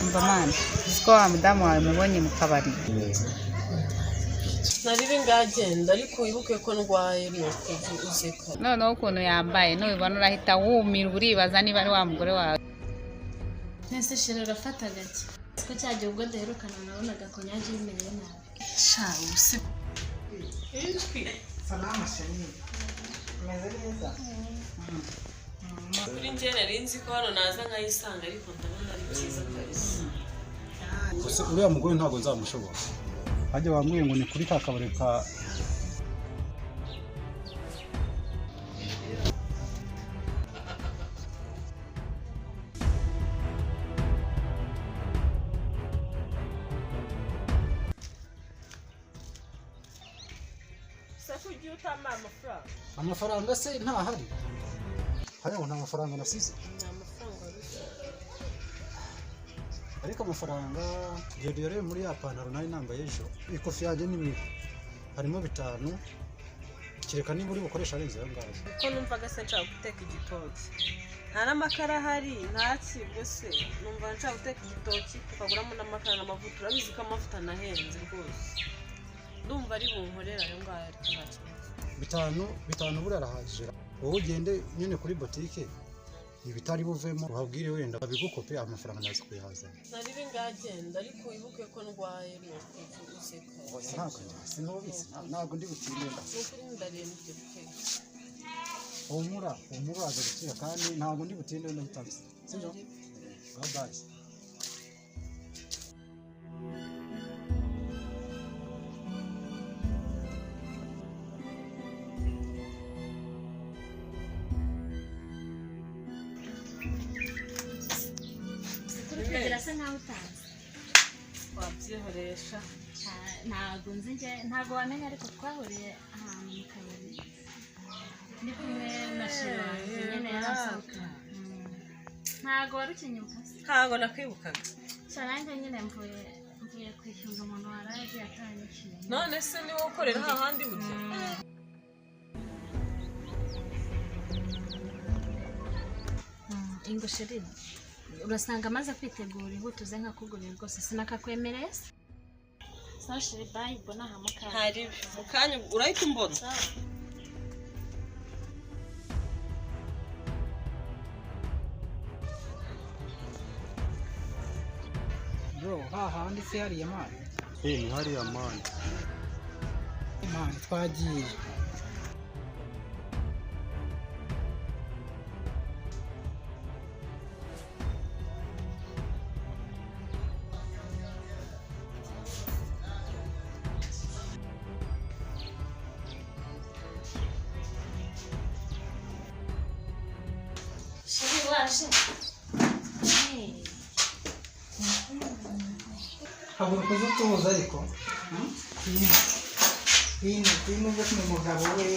umva mwana siko wa mudamu wawe mubonye mu kabari nari ngagenda ariko wibuke ko ndwaye nuko uzeka noneho ukuntu yambaye nubibona urahita wumira uribaza niba ari wa mugore wawe nese shira urafata gake ko cyagiye ubwo daherukana nabonaga ko nyaje bimereye nabi sha usi salama shani meze neza kuri nje nari nzi ko hano naza nkayisanga ariko ndabona ari cyiza kabisa gusa uriya mugore ntabwo nzamushobora hajya wambwiye ngo ni kuri kakabare ka amafaranga se ntahari hariho nta mafaranga nasize ariko amafaranga yari muri ya pantaro nari nambaye ejo ikofi yanjye ni mibi harimo 5 kireka niba uri bukoresha arenze ayo ngayo ko numvaga se nshaka guteka igitoki nta n'amakara hari ntaki bwose numva nshaka guteka igitoki tukaguramo n'amakara n'amavuta urabizi ko amavuta nahenze rwose ndumva ari bunkorera ayo ngayo ariko nta kibazo 5 burarahagije wowe ugende nyine kuri boutique ibitari buvemo uhabwire wenda babigukope amafaranga nazo kuyahaza nari ngagenda ariko wibuke ko ndwaye nuko uzeka ntabwo ndi butinde nuko ndareba ibyo bikeke umuraza gukira kandi ntabwo ndi butinde ndahitanze sibyo bye birasa nkaho utazi wabyihoresha ntabwo nzi nje ntabwo wamenya ariko twahuriye ahantu mu kabari ndi kumwe na shira nyine yarasohoka ntabwo wari ukinyuka ntabwo nakwibukaga sharange nyine mvuye kwishyuza umuntu waraye agiye atanyishyuye none se niwe ukorera hahandi burya ingosheri urasanga amaze kwitegura ihutuze nkakugurira rwose sinakakwemereye se sashiri bayi bona hamukanya hari mukanya urahita umbona bro hahandi se hariya mani ni hariya mani twagiye habura kuzutuza ariko hino byo mu mugabo we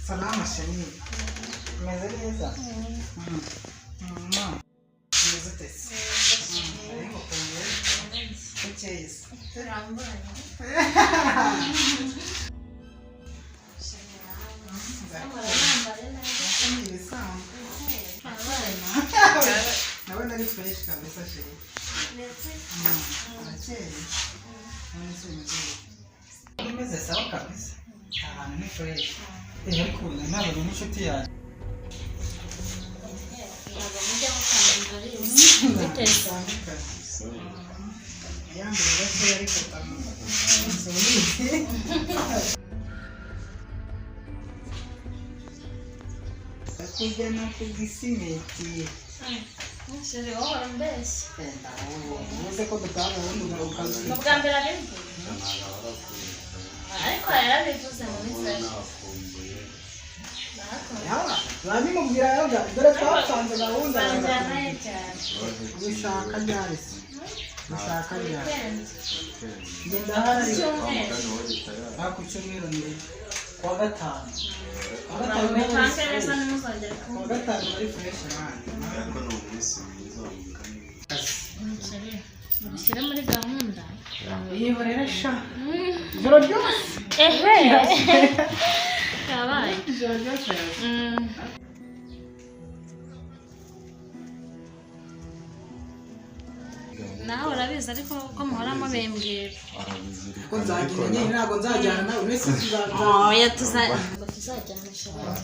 salama shani meze neza meze tese ariko kumwe ukeyes nawe nari fresh kabisa sheri imeze sawa kabisa ahantu ni fresh ariko nabonye n'inshuti yanjye yambere gato ariko kujya no kugisimeti sheri wowe mbese uze ko dutaha ubundi ukazi ubwa mbere ariko ariko yarabivuze mu minsi banyimubwira yoga dore twasanze gahunda gushaka ryari se gushaka ryari ngenda hari ku cyumweru mbere kuwa gatanu kuwa gatanu muri fresh man ariko ni umunsi mwiza mushyire muri gahunda yihorera sha ijoro ryose kabaye ijoro ryose nawe urabizi ariko ko muhoramo bembwira ko nzagira nyine ntabwo nzajyana nawe wese oya tuzajyana shabana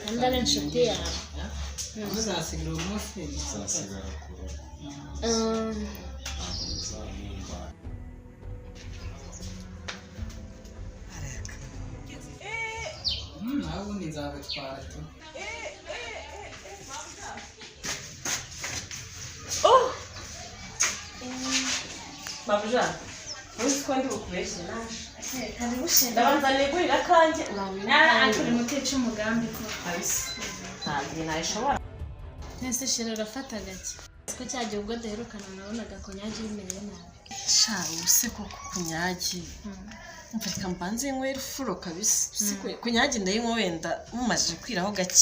kandi ari inshuti yawe uzasigira umunsi uzasigara kure nawe ubundi nzagutwara tu babuja uzi ko ndi bukubeshye naje kandi bushenda ndabanza nigurira kanjye akuri mutica umugambi ko kabisa ntabwo nayishobora nese shira urafata gake ko cyagiye ubwo duherukana nabonaga ko nyaje bimereye nabi sha ubuse koko kunyagi umva reka mbanze nywera ifuro kabisa kunyagi ndayinywa wenda mumaze kwiraho gake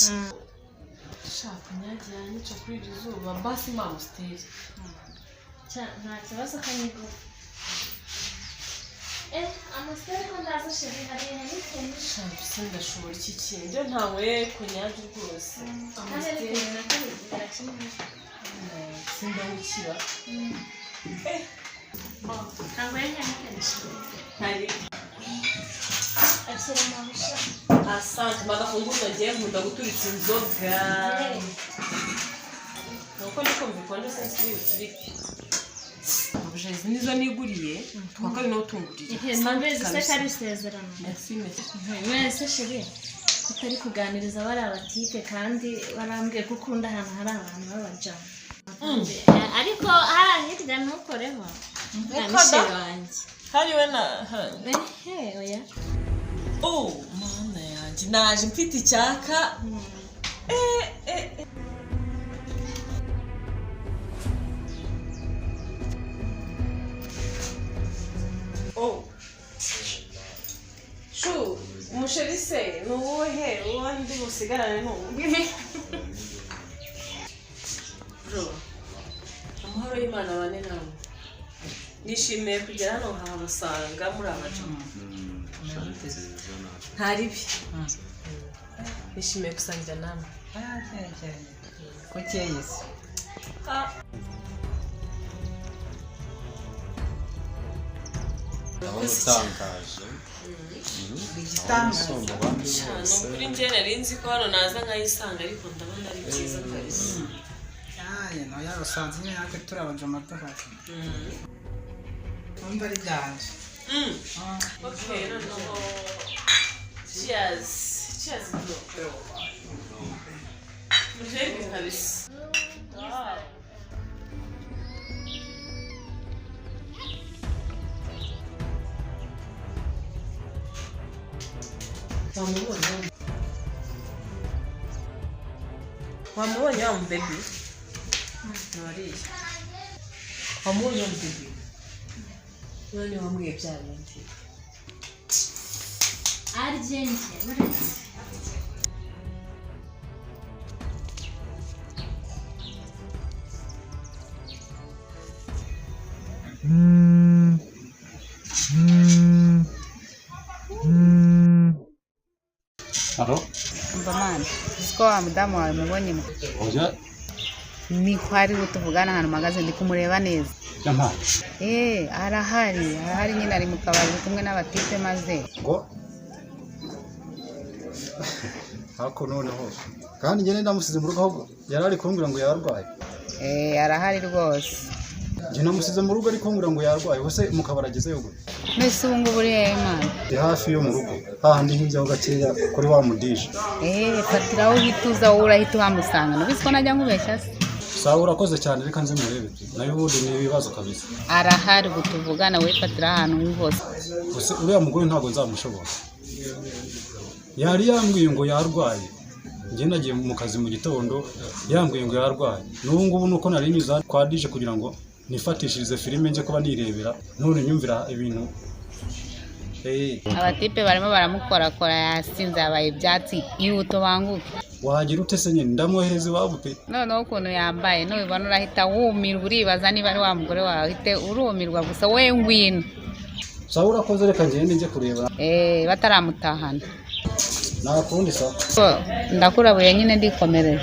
sha kunyagi yanyica kuri iri zuba basi mamusiteri nta kibazo kanyigo amusiteri ko ndaza shira hariya n'ikintu sha ubuse ndashobora iki kintu ntawe kunyagi rwose aherekanye na kabiri kimwe sindawukira ntabwo yanyanikanisha hari akiri mu busha asante magafunguzo ngiye nkunda guturitsa inzoga nuko niko mbikonje sense kuri uturike abuje izi nizo niguriye twakari no tunguriye numvise se kari isezerano merci wese shiri utari kuganiriza bari abatike kandi barambwiye ko ukunda ahantu hari abantu b'abajama ariko hari hirya ntukoreho nisheri wanjye hariwe na oya mana yanjye naje mfite icyaka shu umusheri se ni uwuhe uwo ndi busigarane n'uwo amahoro y'Imana bane nawe nishimiye kugera hano nkabasanga muri abajama ntaribi nishimiye gusangira namwe ko cyeye se ndabona utangaje igitangaza ni ukuri njye nari nzi ko hano naza nkayisanga ariko ndabona ari byiza kabisa no yarusanze nyine natwe turi abajama duhari wumva ari byanje okay noneho cheers cheers bro mujeni kabisa wamubonye wa mubebi noriye wamubonye wa mubebi none wambwiye bya bindi argenti uretse Halo? Mbamani, siko wa mudamu wawe mubonye mu. Oya, Ni kwari utuvugana hano magaze ndi kumureba neza. yama. Arahari nyine ari mu kabari kumwe n'abatipe maze. Ngo hako noneho. Kandi njye ndamusize mu rugo ahubwo yarari kumbwira ngo yarwaye. Arahari rwose. Njye namusize mu rugo ari kumbwira ngo yarwaye. Hose mu kabari agezeyo gute? Nese ubu ngubu uri hehe mwana? Ndi hafi yo mu rugo. Hahandi hiryaho gakeya kuri wa mudije. Fatiraho uhituza wowe urahita uhamusanga. Nubizi ko najya nkubeshya se. Sawa urakoze cyane reka nze murebe. Nayo ubundi ni ibibazo kabisa. Arahari gutuvugana we fatira ahantu hose. Hose uriya mugore ntago nzamushobora. Yari yambwiye ngo yarwaye. Njye nagiye mu kazi mu gitondo yambwiye ngo yarwaye. N'ubu ngubu nuko nari nyuza kwadije kugira ngo nifatishirize filime nje kuba nirebera none nyumvira ibintu. Abatipe barimo baramukorakora yasinze abaye ibyatsi ihuto banguke. Wagira ute se nyine ndamwohereze iwabo pe. Noneho ukuntu yambaye nubibona urahita wumirwa uribaza niba ari wa mugore wawe uhite urumirwa gusa we ngwino. Sawa urakoze reka ngende nje kureba. Bataramutahana. Nakundi sawa. Ndakurabuye nyine ndikomereye.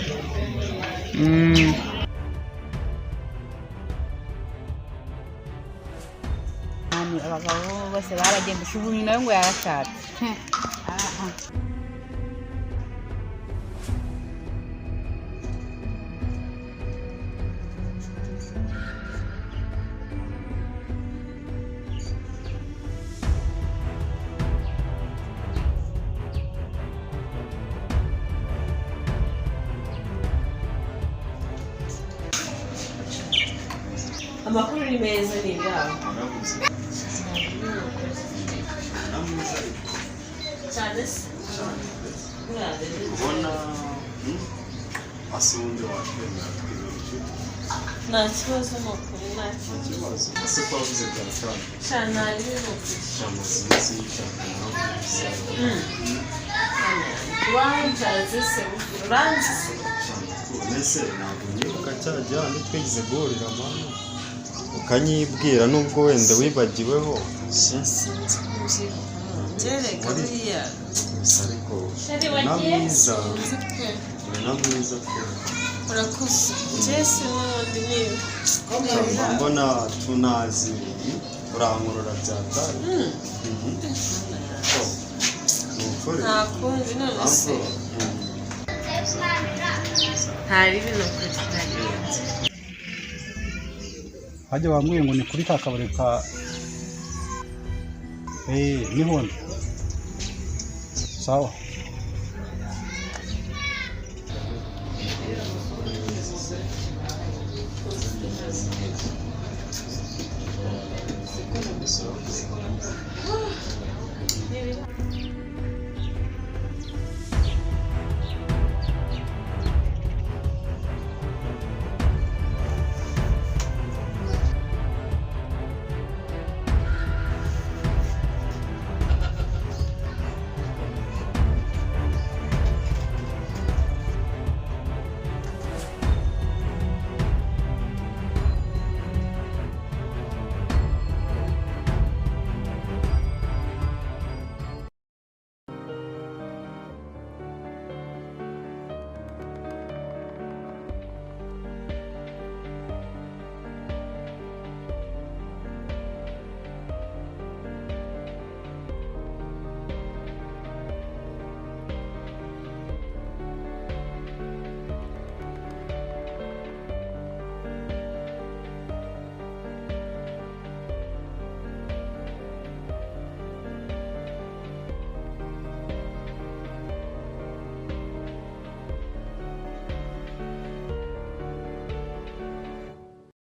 mani abagabo bose baragenda ubu nawe ngo yarashatse amakuru ni meza ni ibyawe cyane se ubona asundi wakwemera twibirije nta kibazo makuru nta ikibazo ese ko wavuze bya cyane cyane ari n'ukuri cyangwa sinzi cyane wanjaze se uranzi se mbese ntabwo nibuka cya gihe twigize guhurira mama ukanyibwira nubwo wenda wibagiweho kereka buriya ariko na mwiza na mwiza ko urakoze jesi n'ubundi niba mbona tunazi urankurura byatari nta kundi none se hari ibintu kuri tutagenze hajya wambwiye ngo ni kuri ka kabari ka niho sawa